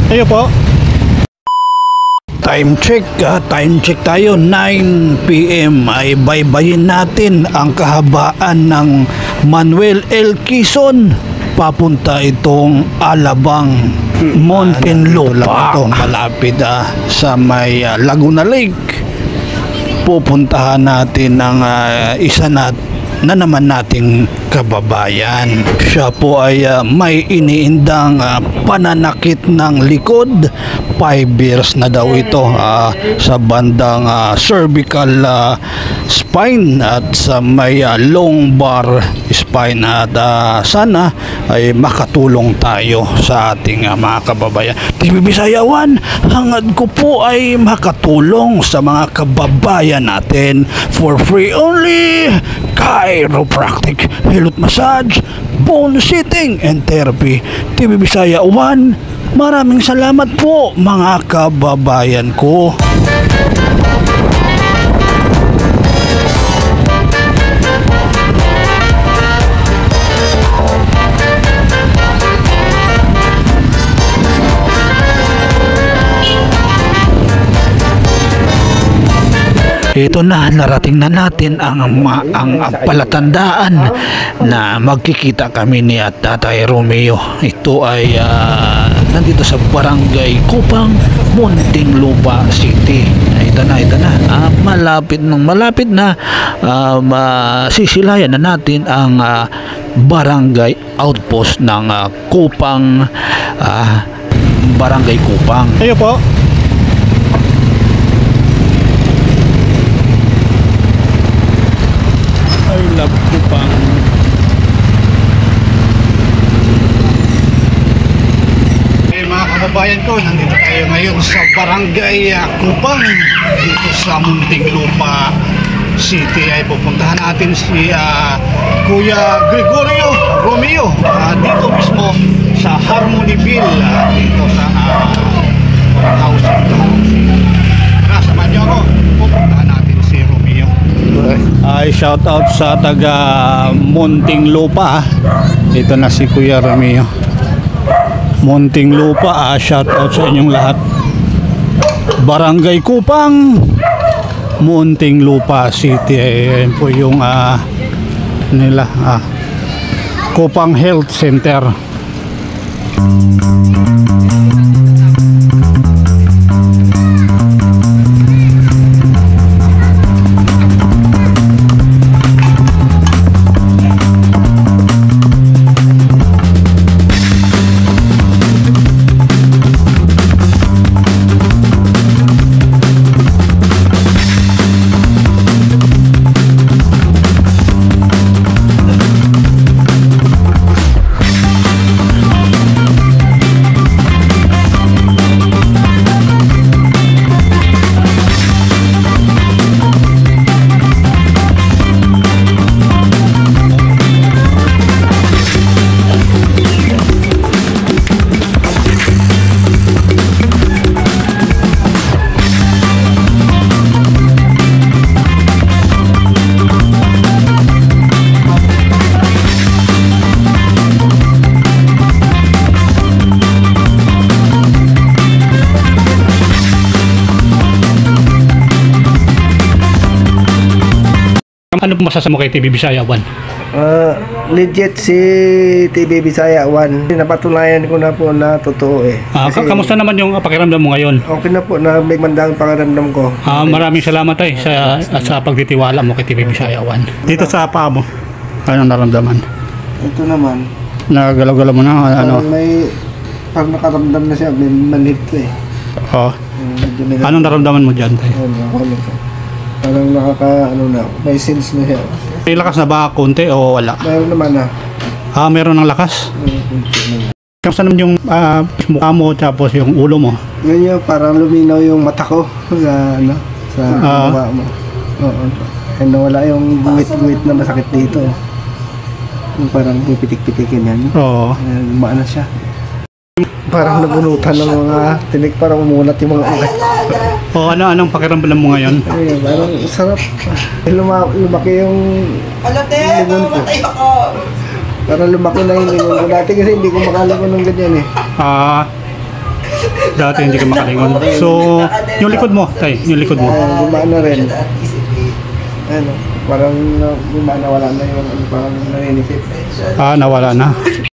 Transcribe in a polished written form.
Ayo po. Time check tayo, 9 PM ay baybayin natin ang kahabaan ng Manuel L. Quezon papunta itong Alabang, Muntinlupa. Ito malapit sa may Laguna Lake. Pupuntahan natin ang isa na naman nating kababayan. Siya po ay may iniindang pananakit ng likod. 5 years na daw ito sa bandang cervical spine at sa may lumbar spine, at sana ay makatulong tayo sa ating mga kababayan. TV Bisaya One, hangad ko po ay makatulong sa mga kababayan natin for free only. Chiropractic, hilot massage, bone sitting and therapy. TV Bisaya One, maraming salamat po mga kababayan ko. Ito na, narating na natin ang palatandaan na magkikita kami ni Tatay Romeo. Ito ay nandito sa Barangay Kupang, Muntinlupa City. Ito na. Malapit na sisilayan na natin ang barangay outpost ng Kupang, Barangay Kupang. Ayo po. Kupang. Mga kababayan ko, nandito tayo ngayon sa Barangay Kupang dito sa Muntinlupa City. Ay pupuntahan natin si Kuya Gregorio Romeo dito mismo sa Harmonyville, dito sa housing. Samahan niyo ako, pupuntahan natin si Romeo. Ay shout out sa taga Muntinlupa. Ito na si Kuya Romeo. Muntinlupa, shout out sa inyong lahat. Barangay Kupang, Muntinlupa City. Ayan po yung nila Kupang Health Center. Ano po masasabi mo kay TV Bisaya One? Legit si TV Bisaya One. Napatunayan ko na po na totoo eh. Kamusta naman yung pakiramdam mo ngayon? Okay na po, na may mandang pakiramdam ko. Maraming salamat sa pagtitiwala mo kay TV Bisaya One. Dito sa paa mo, anong naramdaman? Ito naman. Nagalaw-galaw mo na? Parang nakaramdam na siya, may manhid eh. Oo. Anong naramdaman mo dyan tayo? Parang may sense na siya. May lakas na ba konti o wala? Meron naman na. Meron ng lakas? Kamusta naman yung mukha mo tapos yung ulo mo? Ngayon parang luminaw yung mata ko sa mukha mo. Oo. And wala yung guwit-guwit na masakit dito. Yung parang pipitik-pitikin yan. Oo. Lumaan na siya. Parang nabunutan ng mga tinik, parang umulat yung mga ugat. Anong pakiramdam mo ngayon? Parang sarap. Lumaki yung lingon ko. Parang lumaki na yung lingon ko. Dati kasi hindi ko makalingon ng ganyan eh. Dati hindi ka makalingon. So, yung likod mo, tay, yung likod mo. Gumaan na rin. Ano, parang gumaan na wala na yung ano, parang naninipit. Ah, nawala na.